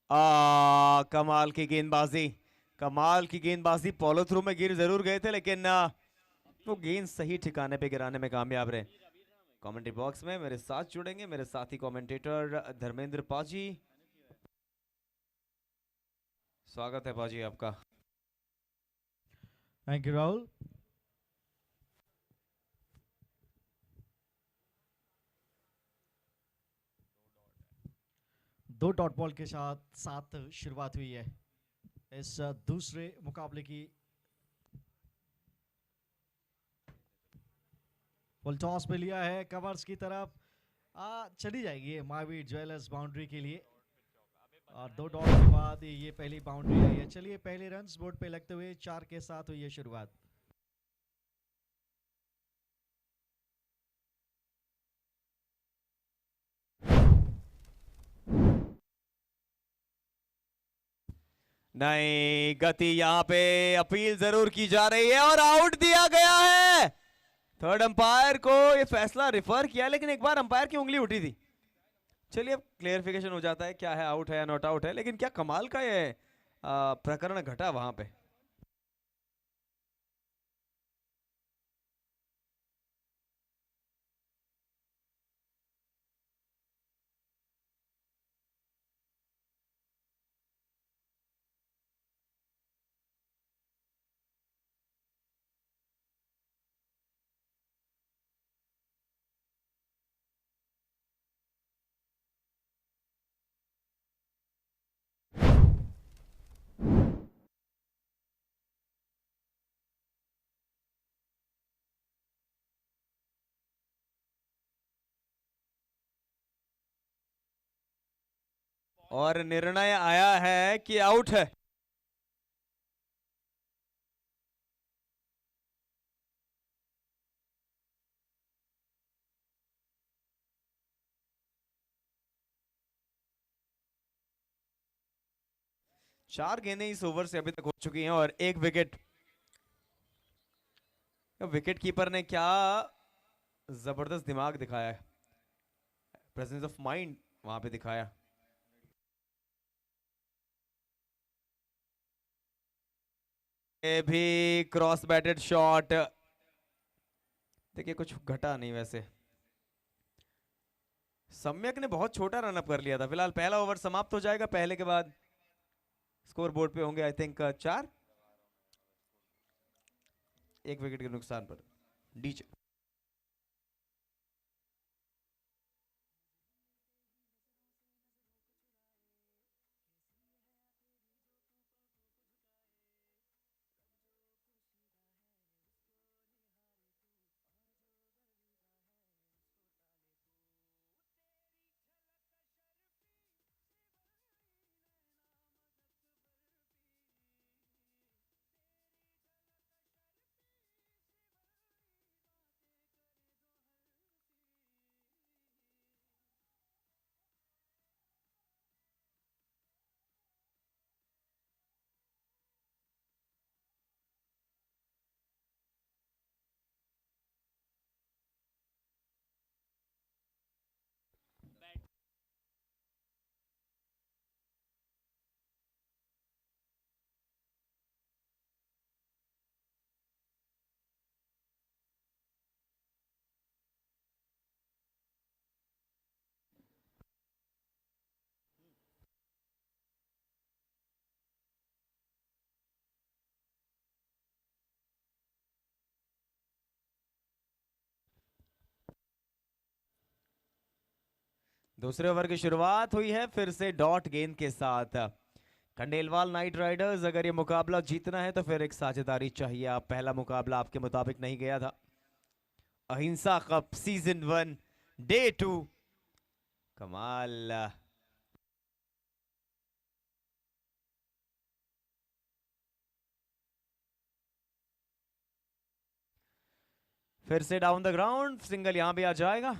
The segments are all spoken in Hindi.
कमाल की गेंदबाजी। कमाल की गेंदबाजी, फॉलो थ्रू में गिर जरूर गए थे, लेकिन वो गेंद सही ठिकाने पे गिराने में कामयाब रहे। कमेंट्री बॉक्स में मेरे साथ जुड़ेंगे मेरे साथी कमेंटेटर धर्मेंद्र पाजी। स्वागत है पाजी आपका। Thank you Rahul. दो डॉट बॉल के साथ साथ शुरुआत हुई है इस दूसरे मुकाबले की। फुल टॉस पे लिया है कवर्स की तरफ। चली जाएगी मावी ज्वेलर्स बाउंड्री के लिए। और दो डॉट के बाद ये पहली बाउंड्री आई है। चलिए पहले रन्स बोर्ड पे लगते हुए 4 के साथ हुई है शुरुआत। नहीं, गति यहाँ पे अपील जरूर की जा रही है और आउट दिया गया है। थर्ड अंपायर को ये फैसला रिफर किया, लेकिन एक बार अंपायर की उंगली उठी थी। चलिए अब क्लियरिफिकेशन हो जाता है क्या है, आउट है या नॉट आउट है। लेकिन क्या कमाल का ये प्रकरण घटा वहां पे। और निर्णय आया है कि आउट है। चार गेंदें इस ओवर से अभी तक हो चुकी हैं और एक विकेट। विकेट कीपर ने क्या जबरदस्त दिमाग दिखाया है, प्रेजेंस ऑफ माइंड वहां पे दिखाया। ये भी क्रॉस बैटेड शॉट। देखिए कुछ घटा नहीं वैसे। सम्यक ने बहुत छोटा रनअप कर लिया था। फिलहाल पहला ओवर समाप्त हो जाएगा। पहले के बाद स्कोर बोर्ड पे होंगे आई थिंक 4, एक विकेट के नुकसान पर डीजे। दूसरे ओवर की शुरुआत हुई है फिर से डॉट गेंद के साथ। खंडेलवाल नाइट राइडर्स, अगर ये मुकाबला जीतना है तो फिर एक साझेदारी चाहिए। आप पहला मुकाबला आपके मुताबिक नहीं गया था। अहिंसा कप सीजन 1 डे 2। कमाल। फिर से डाउन द ग्राउंड, सिंगल यहां भी आ जाएगा।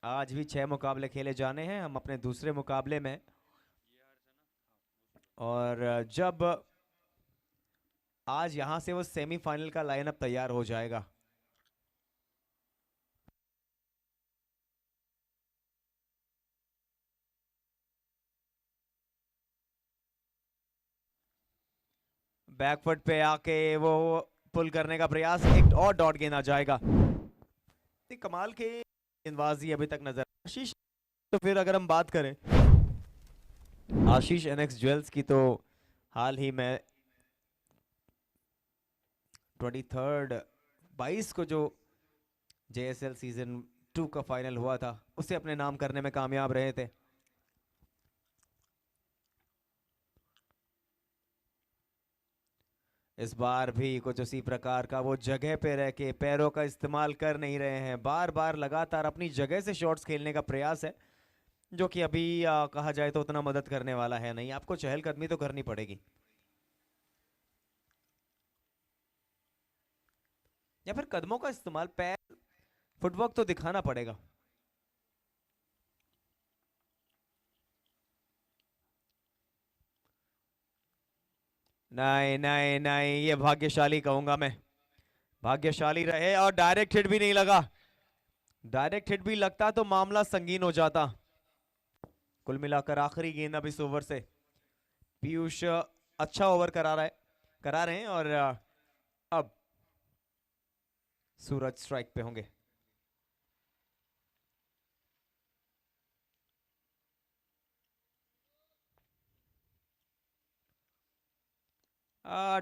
आज भी 6 मुकाबले खेले जाने हैं, हम अपने दूसरे मुकाबले में। और जब आज यहां से वो सेमीफाइनल का लाइनअप तैयार हो जाएगा। बैकफुट पे आके वो पुल करने का प्रयास, एक और डॉट गेंद आ जाएगा। कमाल के गेंदबाजी अभी तक नजर आशीष। तो फिर अगर हम बात करें आशीष एनएक्स ज्वेल्स की, तो हाल ही में 23 22 को जो जेएसएल सीजन 2 का फाइनल हुआ था उसे अपने नाम करने में कामयाब रहे थे। इस बार भी कुछ उसी प्रकार का, वो जगह पे रह के पैरों का इस्तेमाल कर नहीं रहे हैं, बार बार लगातार अपनी जगह से शॉट्स खेलने का प्रयास है, जो कि अभी कहा जाए तो उतना मदद करने वाला है नहीं। आपको चहलकदमी तो करनी पड़ेगी, या फिर कदमों का इस्तेमाल, पैर, फुटवर्क तो दिखाना पड़ेगा। नहीं नहीं नहीं, ये भाग्यशाली कहूंगा मैं, भाग्यशाली रहे। और डायरेक्ट हिट भी नहीं लगा, डायरेक्ट हिट भी लगता तो मामला संगीन हो जाता। कुल मिलाकर आखिरी गेंद अब इस ओवर से पीयूष अच्छा ओवर करा रहे हैं। और अब सूरज स्ट्राइक पे होंगे।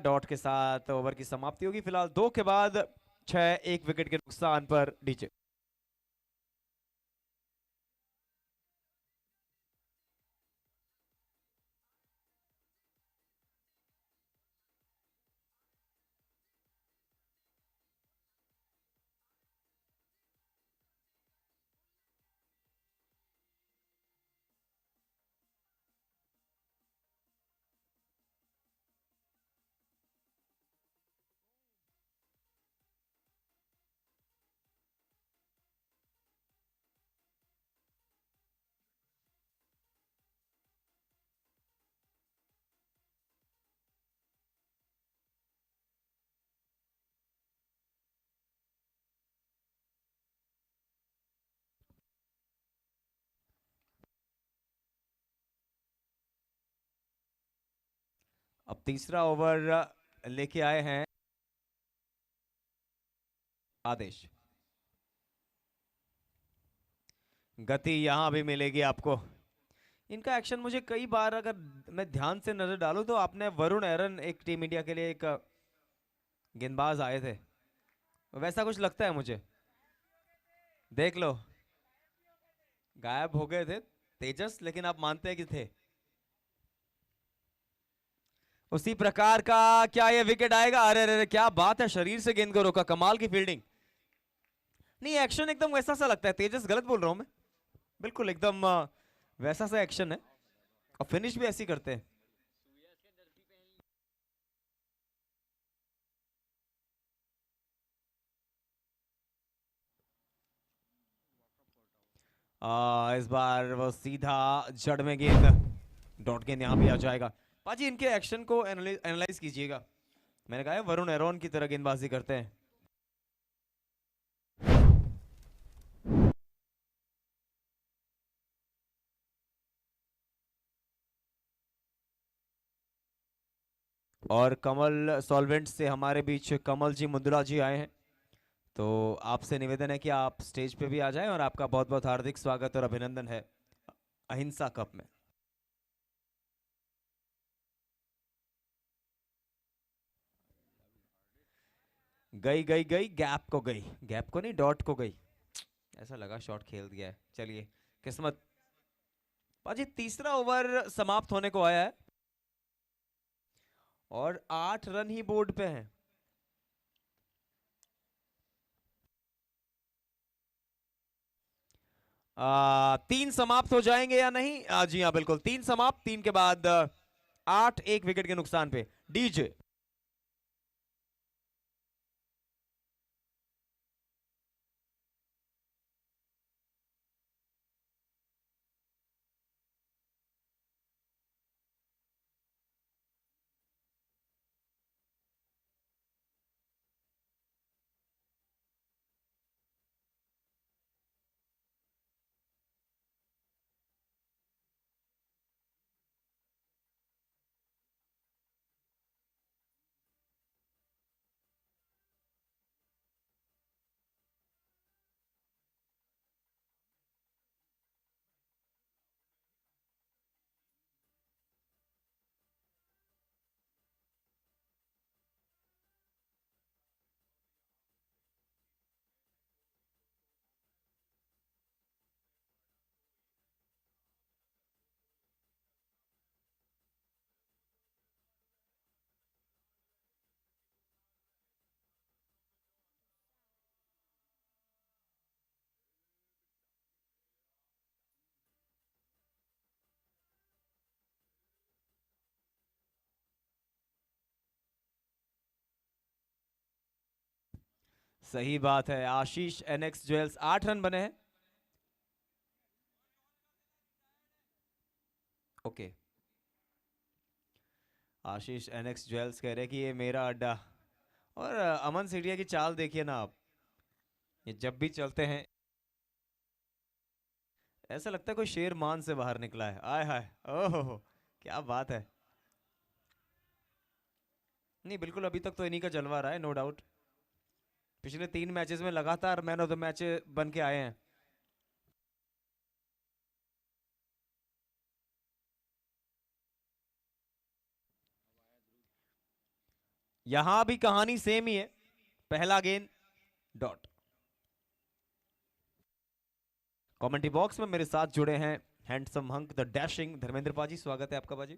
डॉट के साथ ओवर की समाप्ति होगी। फिलहाल 2 के बाद 6, 1 विकेट के नुकसान पर डीजे। अब तीसरा ओवर लेके आए हैं आदेश। गति यहां भी मिलेगी आपको। इनका एक्शन मुझे कई बार, अगर मैं ध्यान से नजर डालूं तो, आपने वरुण एरन, एक टीम इंडिया के लिए एक गेंदबाज आए थे, वैसा कुछ लगता है मुझे। देख लो, गायब हो गए थे तेजस, लेकिन आप मानते हैं कि थे। उसी प्रकार का क्या ये विकेट आएगा? अरे अरे अरे, क्या बात है, शरीर से गेंद को रोका, कमाल की फील्डिंग। नहीं, एक्शन एकदम वैसा सा लगता है। तेजस, गलत बोल रहा हूं मैं? बिल्कुल एकदम वैसा सा एक्शन है, और फिनिश भी ऐसी करते हैं। इस बार वो सीधा जड़ में गेंद, डॉट गेंद यहां भी आ जाएगा। पाजी, इनके एक्शन को एनालाइज कीजिएगा। मैंने कहा है वरुण एरोन की तरह गेंदबाजी करते हैं। और कमल सॉल्वेंट से हमारे बीच कमल जी मुंद्रा जी आए हैं, तो आपसे निवेदन है कि आप स्टेज पे भी आ जाएं, और आपका बहुत बहुत हार्दिक स्वागत और अभिनंदन है अहिंसा कप में। गई गई गई, गैप को गई, गैप को नहीं, डॉट को गई। ऐसा लगा शॉट खेल दिया है। चलिए, किस्मत। पाजी, तीसरा ओवर समाप्त होने को आया है, और 8 रन ही बोर्ड पे हैं। तीन समाप्त हो जाएंगे या नहीं? जी हाँ, बिल्कुल 3 समाप्त, 3 के बाद 8, 1 विकेट के नुकसान पे डीजे। सही बात है। आशीष एनएक्स ज्वेल्स 8 रन बने हैं। ओके, आशीष एनएक्स ज्वेल्स कह रहे हैं कि ये मेरा अड्डा। और अमन सिटिया की चाल देखिए ना आप, ये जब भी चलते हैं ऐसा लगता है कोई शेर मान से बाहर निकला है। आय हाय, ओहो, क्या बात है। नहीं बिल्कुल, अभी तक तो इन्हीं का जलवा रहा है, नो डाउट। पिछले 3 मैचेस में लगातार मैन ऑफ द मैच बन के आए हैं। यहां भी कहानी सेम ही है। पहला गेंद डॉट। कमेंट्री बॉक्स में मेरे साथ जुड़े हैं handsome hunk the dashing Dharmendra पाजी, स्वागत है आपका पाजी।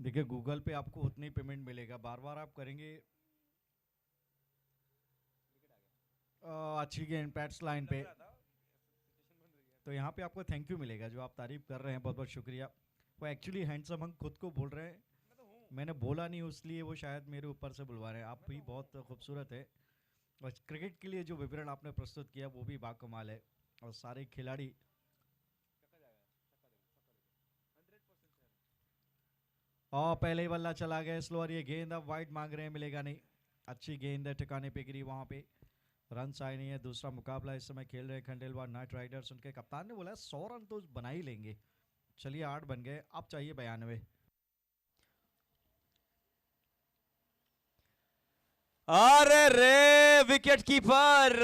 देखिए गूगल पे आपको उतनी पेमेंट मिलेगा, बार बार आप करेंगे। अच्छी गेंद पैट्स लाइन पे, तो यहाँ पे आपको थैंक यू मिलेगा। जो आप तारीफ कर रहे हैं बहुत बहुत शुक्रिया। वो एक्चुअली हैंडसम हंक खुद को बोल रहे हैं, मैंने बोला नहीं, इसलिए वो शायद मेरे ऊपर से बुलवा रहे हैं। आप भी बहुत खूबसूरत है, और क्रिकेट के लिए जो विवरण आपने प्रस्तुत किया वो भी बाकमाल है। और सारे खिलाड़ी और पहले ही बल्ला चला गया स्लो, और ये गेंद अब वाइड मांग रहे हैं, मिलेगा नहीं। अच्छी गेंद है, ठिकाने पे गिरी, वहां पे रन आए नहीं है। दूसरा मुकाबला इस समय खेल रहे हैं खंडेलवाल नाइट राइडर्स। उनके कप्तान ने बोला 100 रन तो बना ही लेंगे। चलिए 8 बन गए, अब चाहिए 92। अरे रे, विकेट कीपर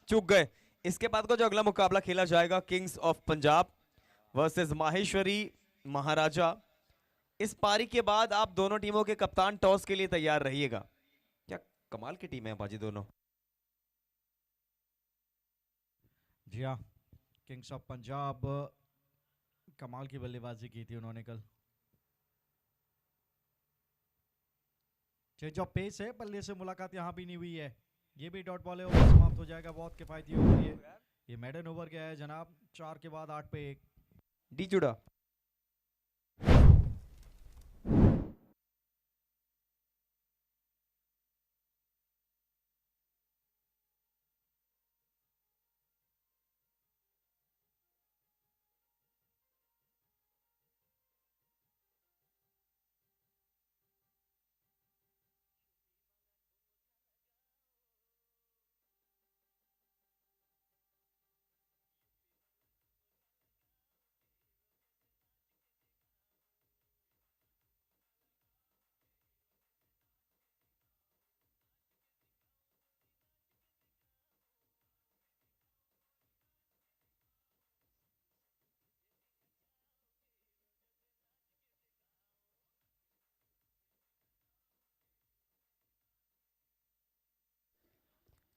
चूक गए। इसके बाद को जो अगला मुकाबला खेला जाएगा, Kings of Punjab versus Maheshwari Maharaja. इस पारी के बाद आप दोनों टीमों के कप्तान टॉस के लिए तैयार रहिएगा। क्या कमाल की टीम है बाजी दोनों। जी हाँ, किंग्स ऑफ पंजाब कमाल की बल्लेबाजी की थी उन्होंने कल। चेंज ऑफ पेस है, बल्ले से मुलाकात यहाँ भी नहीं हुई है। ये भी डॉट बॉल है, ओवर समाप्त हो जाएगा। बहुत किफायती ओवर ये मैडन ओवर गया है जनाब। 4 के बाद 8 पे 1। डी जुड़ा।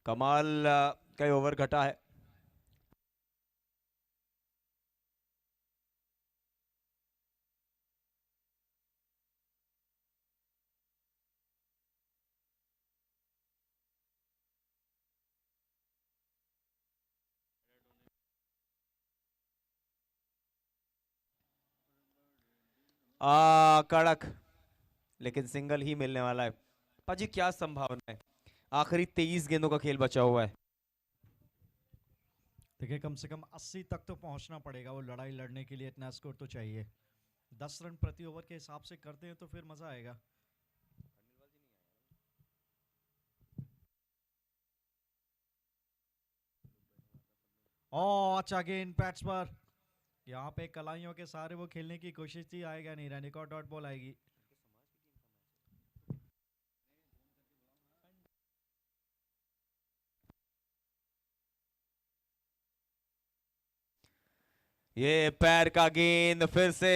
कमाल का ओवर घटा है। कड़क, लेकिन सिंगल ही मिलने वाला है। पाजी क्या संभावना है, आखिरी 23 गेंदों का खेल बचा हुआ है। देखिए कम से कम 80 तक तो पहुंचना पड़ेगा, वो लड़ाई लड़ने के लिए इतना स्कोर तो चाहिए। 10 रन प्रति ओवर के हिसाब से करते हैं तो फिर मजा आएगा। अच्छा गेंद पैट्स पर, यहाँ पे कलाइयों के सारे वो खेलने की कोशिश थी, आएगा नहीं रन। एक और डॉट बॉल आएगी। ये पैर का गेंद फिर से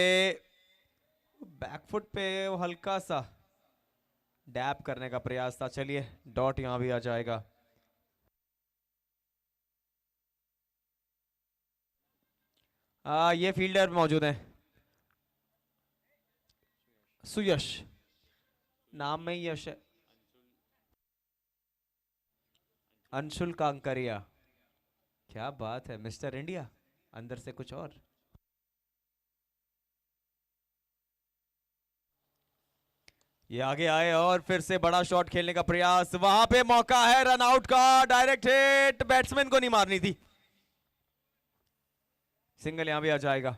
बैकफुट पे हल्का सा डैप करने का प्रयास था। चलिए डॉट यहां भी आ जाएगा। ये फील्डर मौजूद है, सुयश, नाम में ही यश है। अंशुल कांकरिया, क्या बात है मिस्टर इंडिया, अंदर से कुछ और। ये आगे आए और फिर से बड़ा शॉट खेलने का प्रयास, वहां पे मौका है रन आउट का, डायरेक्ट हिट, बैट्समैन को नहीं मारनी थी, सिंगल यहां भी आ जाएगा।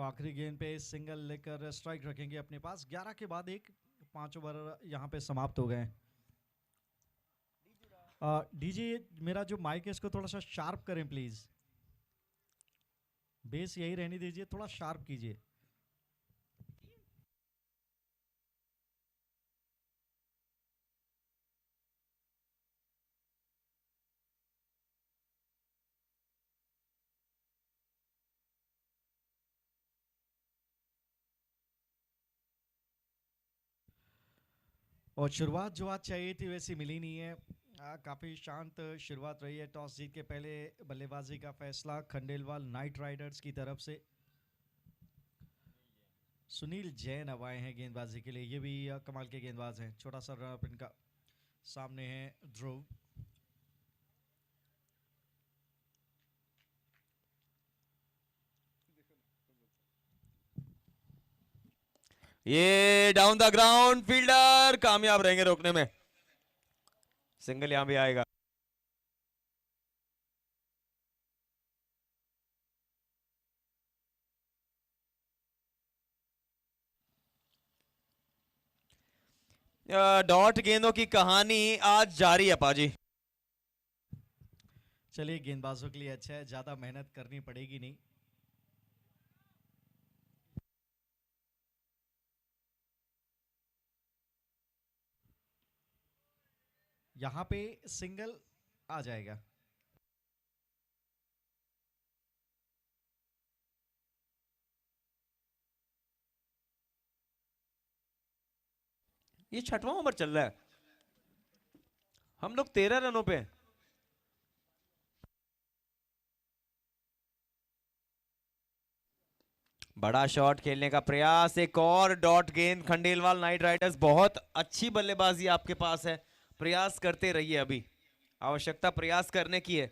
आखिरी गेंद पे सिंगल लेकर स्ट्राइक रखेंगे अपने पास। 11 के बाद एक 5 ओवर यहाँ पे समाप्त हो गए। डीजे मेरा जो माइक है इसको थोड़ा सा शार्प करें प्लीज, बेस यही रहने दीजिए, थोड़ा शार्प कीजिए। और शुरुआत जो आज चाहिए थी वैसी मिली नहीं है। काफ़ी शांत शुरुआत रही है। टॉस जीत के पहले बल्लेबाजी का फैसला खंडेलवाल नाइट राइडर्स की तरफ से। सुनील जैन अब आए हैं गेंदबाजी के लिए, ये भी कमाल के गेंदबाज हैं। छोटा सा रन इनका, सामने है ध्रुव। ये डाउन द ग्राउंड, फील्डर कामयाब रहेंगे रोकने में, सिंगल यहां भी आएगा। डॉट गेंदों की कहानी आज जारी है पाजी। चलिए गेंदबाजों के लिए अच्छा है, ज़्यादा मेहनत करनी पड़ेगी नहीं। यहाँ पे सिंगल आ जाएगा। ये 6वां ओवर चल रहा है, हम लोग 13 रनों पे हैं। बड़ा शॉट खेलने का प्रयास, एक और डॉट गेंद। खंडेलवाल नाइट राइडर्स, बहुत अच्छी बल्लेबाजी आपके पास है, प्रयास करते रहिए, अभी आवश्यकता प्रयास करने की है।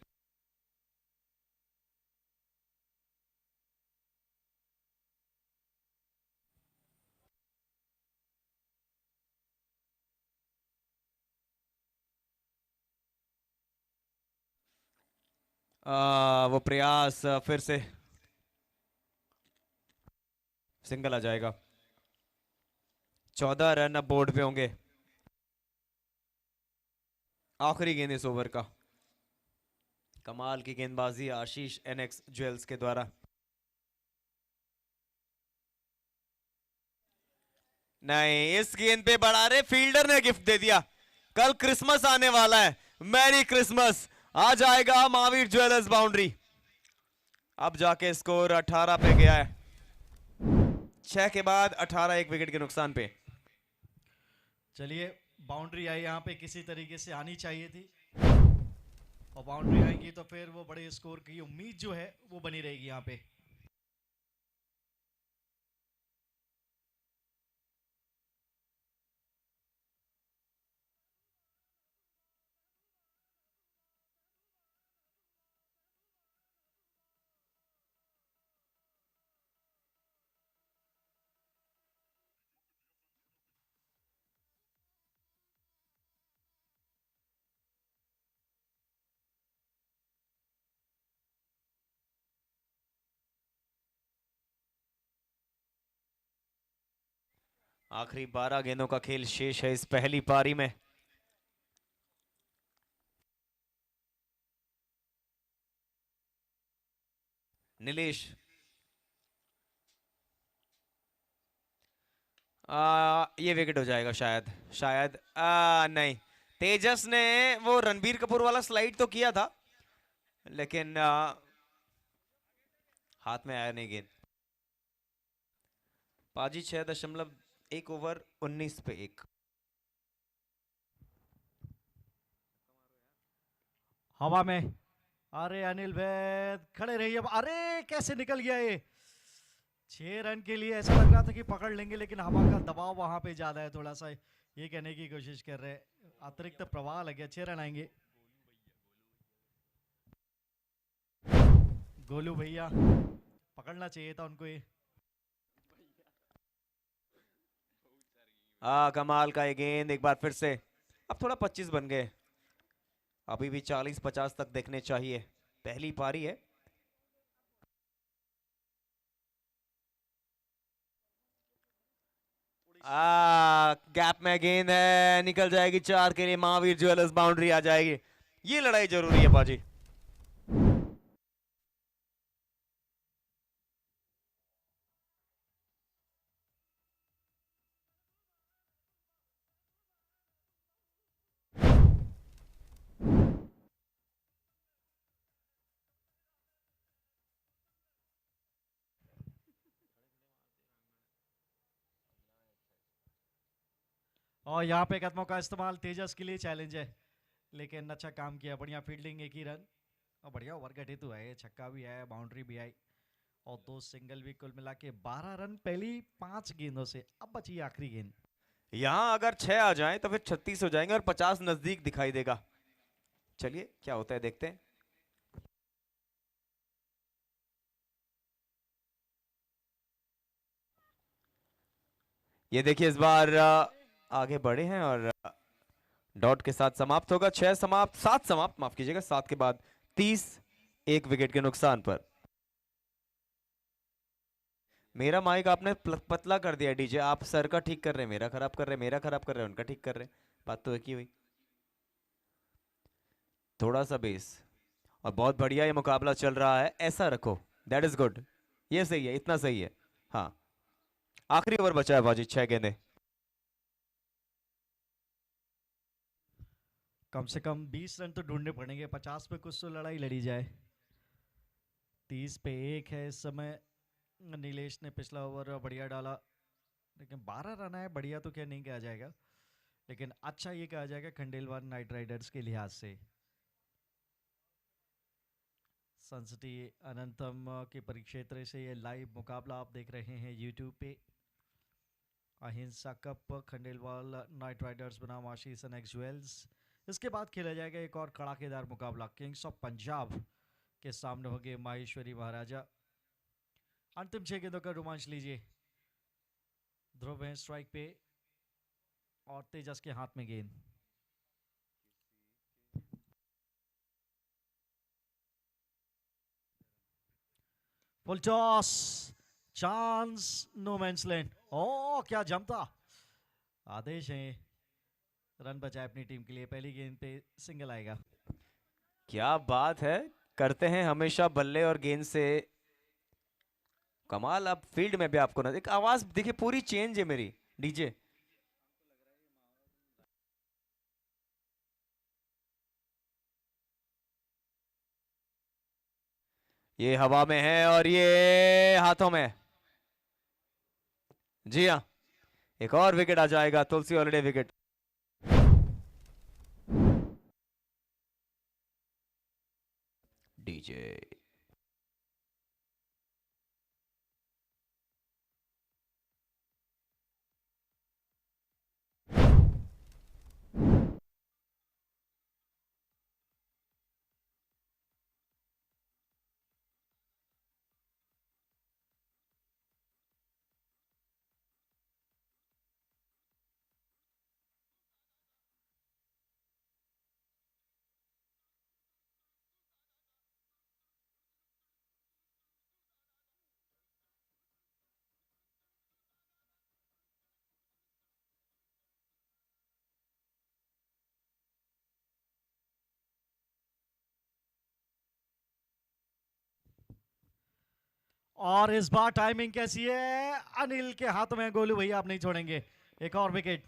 वो प्रयास फिर से सिंगल आ जाएगा। 14 रन अब बोर्ड पे होंगे। आखिरी गेंद इस ओवर का, कमाल की गेंदबाजी आशीष एनएक्स ज्वेल्स के द्वारा। नहीं, इस गेंद पे बड़ा रे, फील्डर ने गिफ्ट दे दिया। कल क्रिसमस आने वाला है, मैरी क्रिसमस। आ जाएगा महावीर ज्वेलर्स बाउंड्री। अब जाके स्कोर 18 पे गया है, 6 के बाद 18, एक विकेट के नुकसान पे। चलिए बाउंड्री आई, यहाँ पे किसी तरीके से आनी चाहिए थी, और बाउंड्री आएगी तो फिर वो बड़े स्कोर की उम्मीद जो है वो बनी रहेगी यहाँ पे। आखिरी 12 गेंदों का खेल शेष है इस पहली पारी में। नीलेश, ये विकेट हो जाएगा शायद, शायद नहीं, तेजस ने वो रणबीर कपूर वाला स्लाइड तो किया था, लेकिन हाथ में आया नहीं गेंद। पाजी 6.1 ओवर 19 पे 1। हवा में, अरे अनिल वैद खड़े रहिए। अरे कैसे निकल गया ये, 6 रन के लिए ऐसा लग रहा था कि पकड़ लेंगे, लेकिन हवा का दबाव वहां पे ज्यादा है थोड़ा सा, ये कहने की कोशिश कर रहे हैं। अतिरिक्त प्रवाह लग गया, 6 रन आएंगे। गोलू भैया पकड़ना चाहिए था उनको ये। कमाल का ये गेंद एक बार फिर से। अब थोड़ा 25 बन गए, अभी भी 40-50 तक देखने चाहिए, पहली पारी है। गैप में गेंद है, निकल जाएगी 4 के लिए, महावीर ज्वेलर्स बाउंड्री आ जाएगी। ये लड़ाई जरूरी है बाजी। और यहाँ पे कदमों का इस्तेमाल तेजस के लिए चैलेंज है, लेकिन अच्छा काम किया, बढ़िया फील्डिंग, एक ही रन और बढ़िया ओवर गठित हुआ है, छक्का भी आया, बाउंड्री भी आई और 2 सिंगल भी, कुल मिला के 12 रन पहली 5 गेंदों से। अब बची आखिरी गेंद। यहां अगर 6 आ जाएं तो फिर 36 हो जाएंगे और 50 नजदीक दिखाई देगा। चलिए क्या होता है देखते हैं। ये देखिए इस बार आगे बढ़े हैं और डॉट के साथ समाप्त होगा। 6 समाप्त, 7 समाप्त, माफ कीजिएगा, 7 के बाद 30, एक विकेट के नुकसान पर। मेरा माइक आपने पतला कर दिया डीजे, आप सर का ठीक कर रहे हैं, मेरा खराब कर रहे हैं, मेरा खराब कर रहे हैं, उनका ठीक कर रहे हैं, बात तो एक ही हुई। थोड़ा सा बेस। और बहुत बढ़िया ये मुकाबला चल रहा है, ऐसा रखो, दैट इज गुड। ये सही है, इतना सही है। हाँ, आखिरी ओवर बचा है बाजी, 6 गेंदें। कम से कम 20 रन तो ढूंढने पड़ेंगे, 50 पे कुछ तो लड़ाई लड़ी जाए। 30 पे 1 है इस समय। नीलेश ने पिछला ओवर बढ़िया डाला, लेकिन 12 रन आए, बढ़िया तो क्या नहीं कहा जाएगा, लेकिन अच्छा ये कहा जाएगा खंडेलवाल नाइट राइडर्स के लिहाज से। संसटी अनंतम के परिक्षेत्र से ये लाइव मुकाबला आप देख रहे हैं यूट्यूब पे। अहिंसा कप, खंडेलवाल नाइट राइडर्स बनाम आशीष एंड एक्स ज्वेल्स। इसके बाद खेला जाएगा एक और कड़ाकेदार मुकाबला, किंग्स ऑफ पंजाब के सामने होंगे माहेश्वरी महाराजा। अंतिम 6 गेंदों का रोमांच लीजिए। ध्रुव है स्ट्राइक पे और तेजस के हाथ में गेंद। Full toss, chance, no man's land. ओ क्या जमता आदेश है, रन बचाए अपनी टीम के लिए, पहली गेंद पे सिंगल आएगा। क्या बात है, करते हैं हमेशा बल्ले और गेंद से कमाल। अब फील्ड में भी आपको ना एक आवाज देखिए, पूरी चेंज है मेरी डीजे। ये हवा में है और ये हाथों में। जी हाँ, एक और विकेट आ जाएगा, तुलसी हॉलिडे विकेट। डीजे और इस बार टाइमिंग कैसी है, अनिल के हाथ में, गोलू भैया आप नहीं छोड़ेंगे, एक और wicket.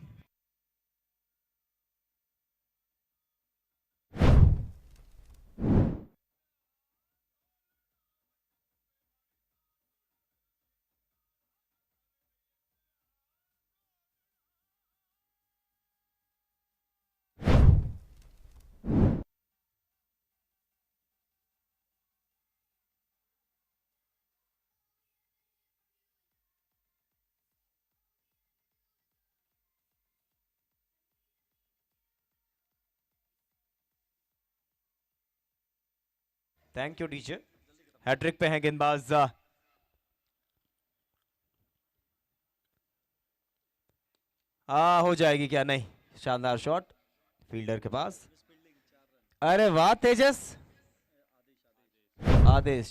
Thank you DJ. Hattrick पे हैं गेंदबाज। हो जाएगी क्या? नहीं, शानदार शॉट फील्डर के पास। अरे वाह तेजस, आदेश,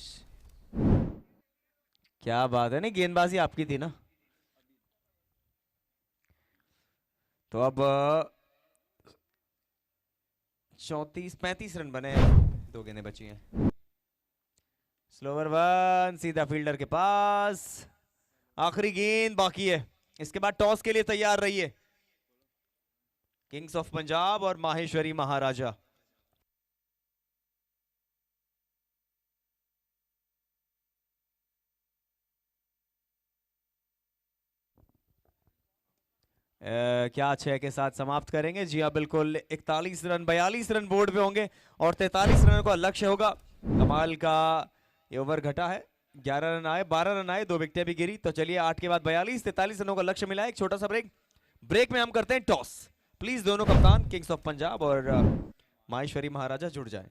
क्या बात है। नहीं, गेंदबाजी आपकी थी ना। तो अब 34-35 रन बने हैं, 2 गेंदें बची हैं। स्लोवर वन सीधा फील्डर के पास। आखिरी गेंद बाकी है, इसके बाद टॉस के लिए तैयार रहिए किंग्स ऑफ पंजाब और माहेश्वरी महाराजा। क्या 6 के साथ समाप्त करेंगे? जी हाँ बिल्कुल, 41 रन, 42 रन बोर्ड पे होंगे और 43 रन का लक्ष्य होगा। कमाल का ये ओवर घटा है, 11 रन आए, 12 रन आए, 2 विकेटें भी गिरी। तो चलिए 8 के बाद 42, 43 रनों का लक्ष्य मिला है। एक छोटा सा ब्रेक, ब्रेक में हम करते हैं टॉस। प्लीज दोनों कप्तान किंग्स ऑफ पंजाब और माहेश्वरी महाराजा जुड़ जाएं।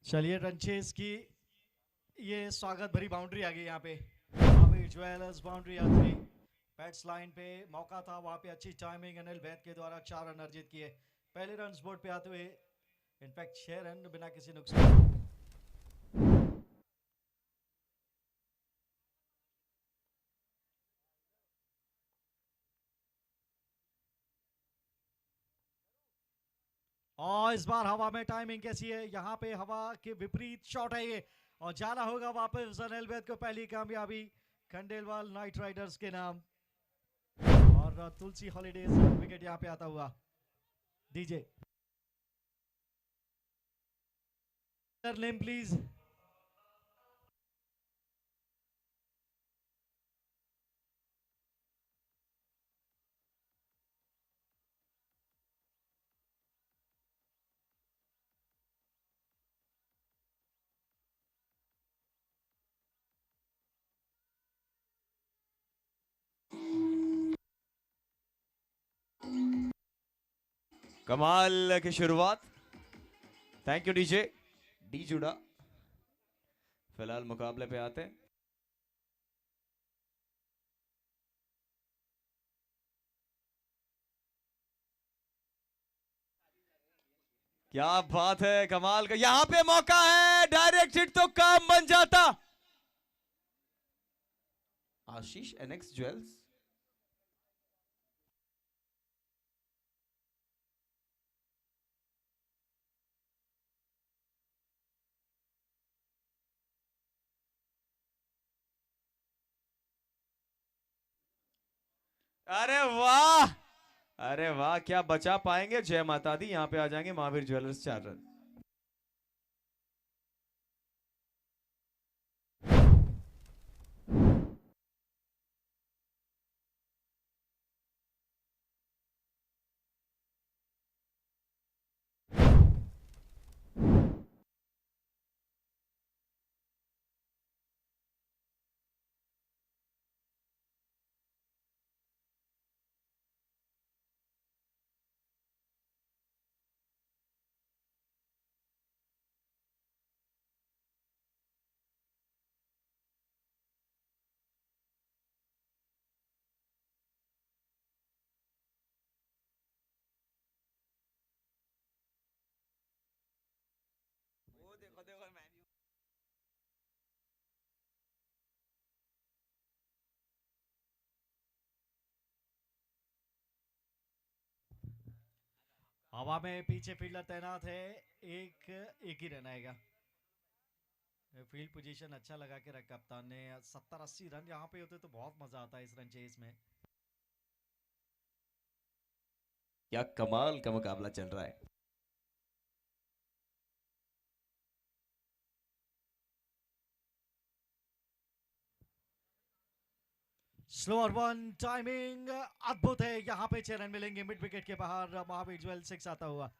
चलिए रंचेस की ये स्वागत भरी बाउंड्री आ गई यहाँ पे। महावीर ज्वेलर्स बाउंड्री आती, बैट्स लाइन पे मौका था, वहाँ पे अच्छी टाइमिंग अनिल वैद के द्वारा 4 रन अर्जित किए। पहले रन बोर्ड पे आते हुए इनफैक्ट 6 रन बिना किसी नुकसान। और इस बार हवा में टाइमिंग कैसी है? यहाँ पे हवा के विपरीत शॉट है ये, और जाना होगा वापस एलवेद को पहली कामयाबी खंडेलवाल नाइट राइडर्स के नाम। और तुलसी हॉलीडेज विकेट यहाँ पे आता हुआ। DJ name please. कमाल की शुरुआत। Thank you DJ. डी जुड़ा। फिलहाल मुकाबले पे आते हैं। क्या बात है, कमाल का यहां पे मौका है, डायरेक्ट हिट तो काम बन जाता। आशीष एनएक्स ज्वेल्स। अरे वाह, अरे वाह, क्या बचा पाएंगे। जय माता दी। यहां पे आ जाएंगे महावीर ज्वेलर्स 4 रन। हवा में पीछे फील्डर तैनात है। एक एक ही रन आएगा। फील्ड पोजीशन अच्छा लगा के रखा कप्तान ने। 70-80 रन यहाँ पे होते तो बहुत मजा आता है इस रन चेस में। क्या कमाल का मुकाबला चल रहा है। स्लोअर वन टाइमिंग अद्भुत है। यहाँ पे 6 रन मिलेंगे मिड विकेट के बाहर। महावीर ज्वेल 6 आता हुआ।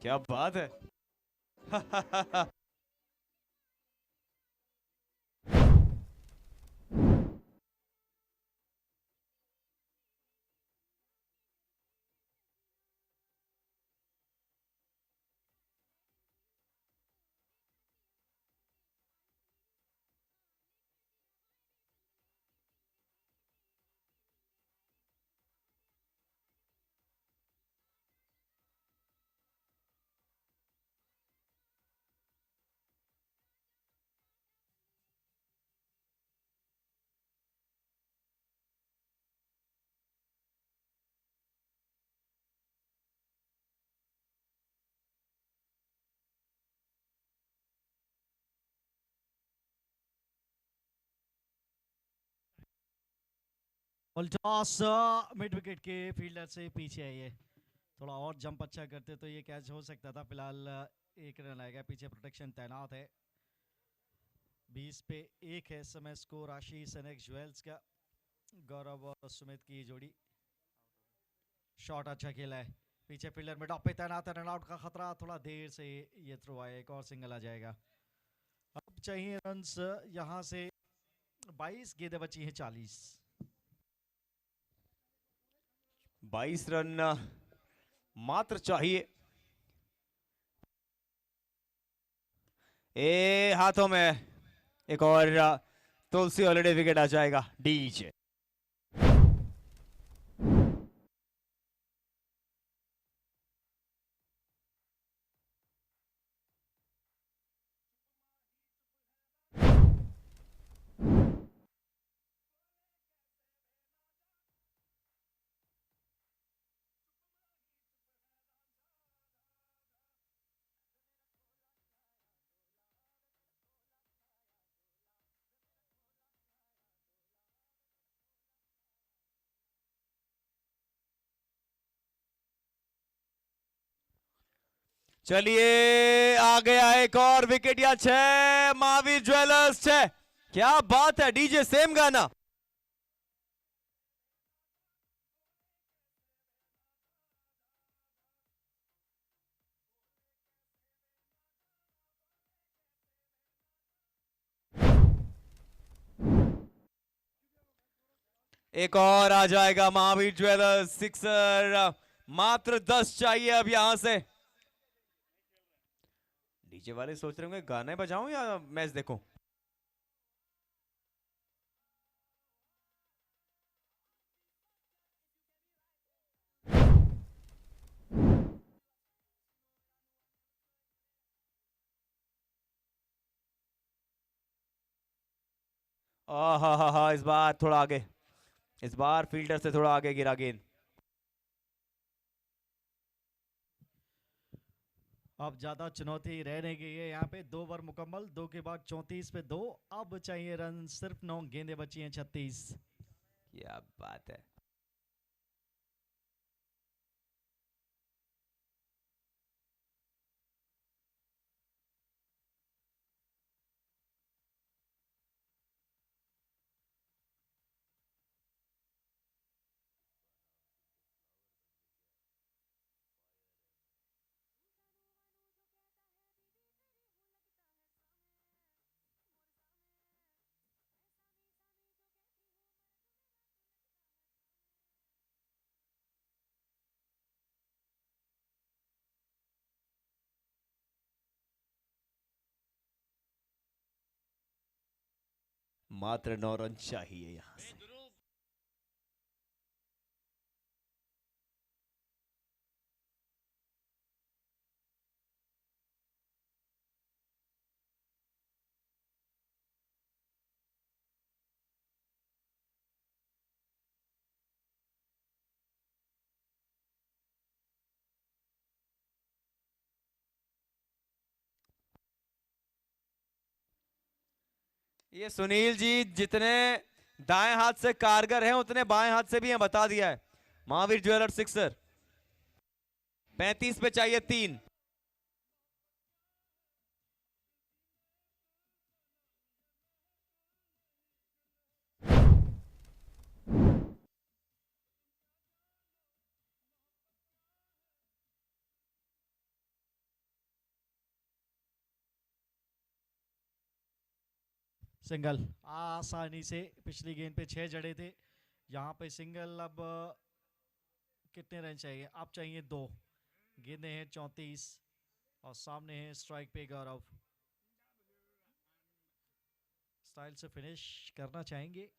क्या बात है। टॉस मिड विकेट के फील्डर से पीछे है ये। थोड़ा और जंप अच्छा करते तो ये कैच हो सकता था। फिलहाल 1 रन आएगा। पीछे प्रोटेक्शन तैनात है। 20 पे 1 है इस समय स्कोर आशीष एनएक्स ज्वेल्स का। गौरव और सुमित की जोड़ी। शॉट अच्छा खेला है। पीछे फील्डर में टॉप पे तैनात है। रनआउट का खतरा। थोड़ा देर से ये थ्रो आया। एक और सिंगल आ जाएगा। अब चाहिए रन्स यहाँ से 22। गेंदें बची है 40। 22 रन मात्र चाहिए। हाथों में एक और तुलसी हॉलीडे विकेट आ जाएगा। डीजे चलिए आ गया एक और विकेट या 6, महावीर ज्वेलर्स 6। क्या बात है, डीजे सेम गाना। एक और आ जाएगा महावीर ज्वेलर्स सिक्सर। मात्र 10 चाहिए अब यहां से। डीजे वाले सोच रहे होंगे गाने बजाऊं या मैच देखूं। हा, इस बार थोड़ा आगे, इस बार फील्डर से थोड़ा आगे गिरा गेंद। अब ज्यादा चुनौती रहने की है यहाँ पे। 2 ओवर मुकम्मल, 2 के बाद 34 पे 2। अब चाहिए रन, सिर्फ 9 गेंदें बची हैं। 36। क्या बात है। मात्र 9 रन चाहिए यहां से। ये सुनील जी जितने दाएं हाथ से कारगर हैं उतने बाएं हाथ से भी हैं, बता दिया है। Mahavir jewellers sixer. 35 पे चाहिए 3। सिंगल आसानी से। पिछली गेंद पे 6 जड़े थे, यहाँ पे सिंगल। अब कितने रन चाहिए? अब चाहिए 2। गेंदें हैं 34 और सामने है स्ट्राइक पे गौरव। स्टाइल से फिनिश करना चाहेंगे।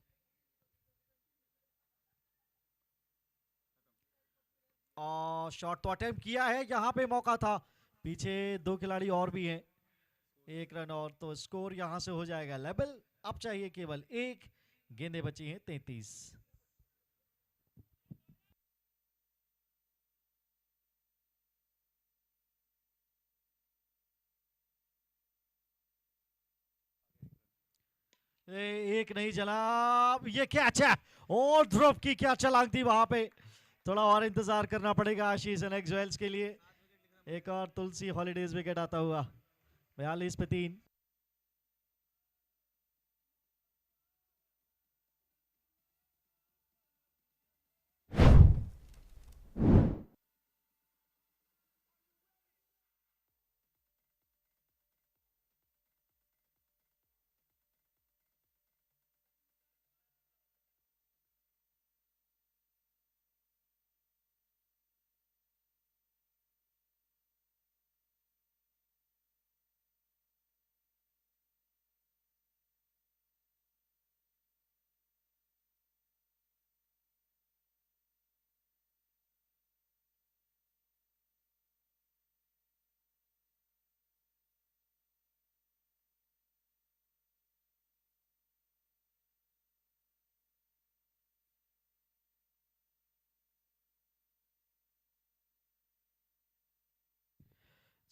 और शॉट तो अटेम्प्ट किया है, यहाँ पे मौका था। पीछे 2 खिलाड़ी और भी हैं। 1 रन और तो स्कोर यहाँ से हो जाएगा लेवल। अब चाहिए केवल 1। गेंदें बची हैं 33। एक नहीं चला। ये कैच है, और ध्रुव की क्या छलांग थी वहां पे। थोड़ा और इंतजार करना पड़ेगा आशीष एंड ज्वेल्स के लिए। एक और तुलसी हॉलीडेज विकेट आता हुआ। 42 पे 3।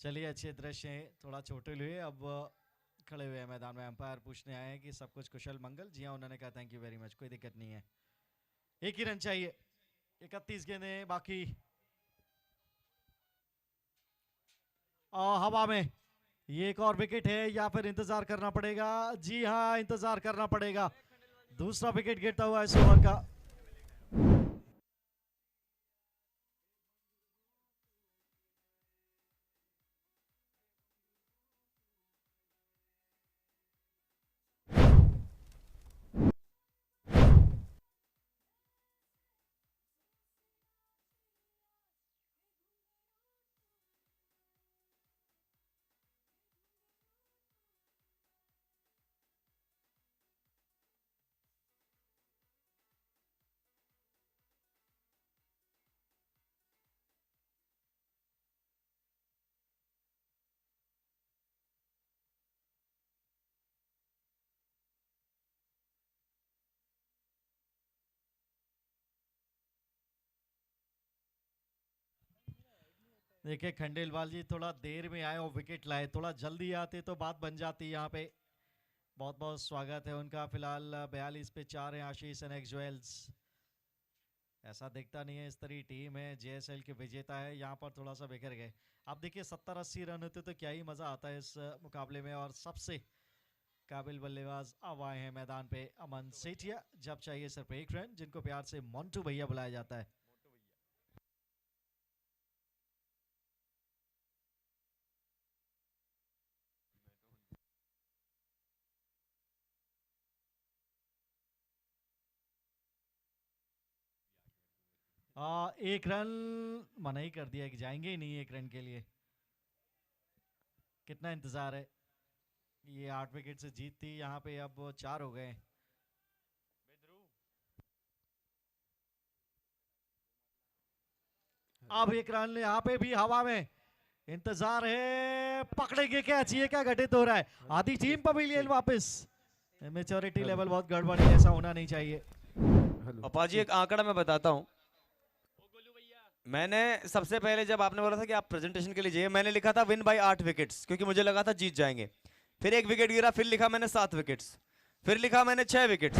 चलिए, अच्छे दृश्य हैं, थोड़ा छोटे लिए। अब खड़े हुए हैं मैदान में, अंपायर पूछने आए हैं कि सब कुछ कुशल मंगल। जी हाँ, उन्होंने कहा थैंक यू वेरी मच, कोई दिक्कत नहीं है। 1 ही रन चाहिए, 31 गेंदें बाकी। और हवा में ये एक और विकेट है या फिर इंतजार करना पड़ेगा? जी हाँ, इंतजार करना पड़ेगा। दूसरा विकेट गिरता हुआ इस ओवर का। देखिए खंडेलवाल जी थोड़ा देर में आए और विकेट लाए, थोड़ा जल्दी आते तो बात बन जाती यहाँ पे। बहुत बहुत स्वागत है उनका। फिलहाल 42 पे 4 है आशीष एंड एक्स ज्वेल्स। ऐसा दिखता नहीं है, इस तरह टीम है जेएसएल के विजेता है, यहाँ पर थोड़ा सा बिखर गए। अब देखिए 70-80 रन होते तो क्या ही मजा आता है इस मुकाबले में। और सबसे काबिल बल्लेबाज अब आए हैं मैदान पे, अमन सेठिया। जब चाहिए सिर्फ एक रन, जिनको प्यार से मोंटू भैया बुलाया जाता है। एक रन मना ही कर दिया कि जाएंगे ही नहीं एक रन के लिए। कितना इंतजार है। ये 8 विकेट से जीत थी, यहाँ पे अब 4 हो गए। अब एक रन यहाँ पे भी हवा में इंतजार है, पकड़ेंगे कैच? ये क्या घटित हो रहा है? आधी टीम पवेलियन वापस। मेच्योरिटी लेवल बहुत गड़बड़ है, ऐसा होना नहीं चाहिए। अपाजी एक आंकड़ा मैं बताता हूँ। मैंने सबसे पहले जब आपने बोला था कि आप प्रेजेंटेशन के लिए जाइए, मैंने लिखा था विन बाय 8 विकेट्स, क्योंकि मुझे लगा था जीत जाएंगे। फिर एक विकेट गिरा, फिर लिखा मैंने 7 विकेट्स, फिर लिखा मैंने 6 विकेट्स,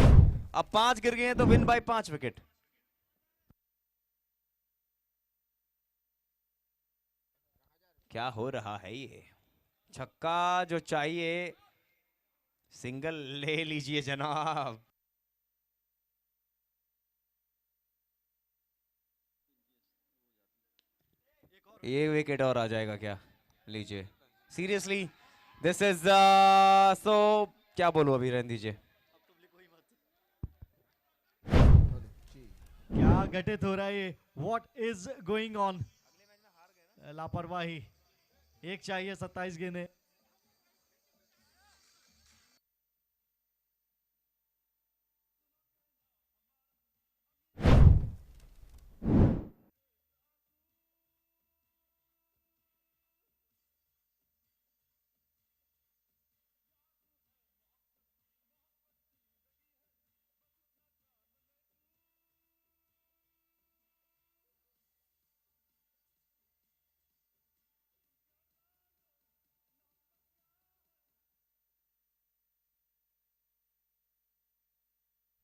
अब 5 गिर गए हैं तो विन बाय 5 विकेट। क्या हो रहा है ये? छक्का जो चाहिए, सिंगल ले लीजिए जनाब। ये विकेट और आ जाएगा क्या? लीजिए, सीरियसली दिस इज सो, क्या बोलूं अभी, रहने दीजिए। क्या घटित हो रहा है ये? What is going on? लापरवाही। एक चाहिए 27 गेंदें।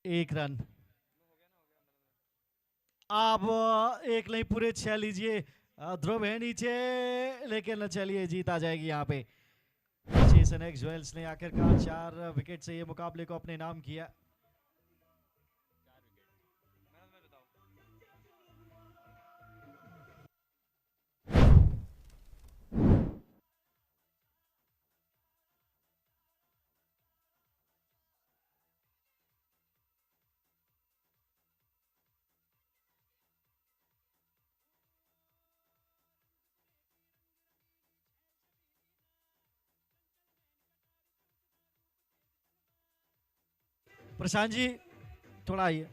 एक रन। अब एक नहीं, पूरे 6 लीजिए। ध्रुव है नीचे, लेकिन चलिए जीत आ जाएगी यहाँ पे। नेक्स्ट ज्वेल्स ने आखिरकार 4 विकेट से ये मुकाबले को अपने नाम किया। प्रशांत जी थोड़ा आइए।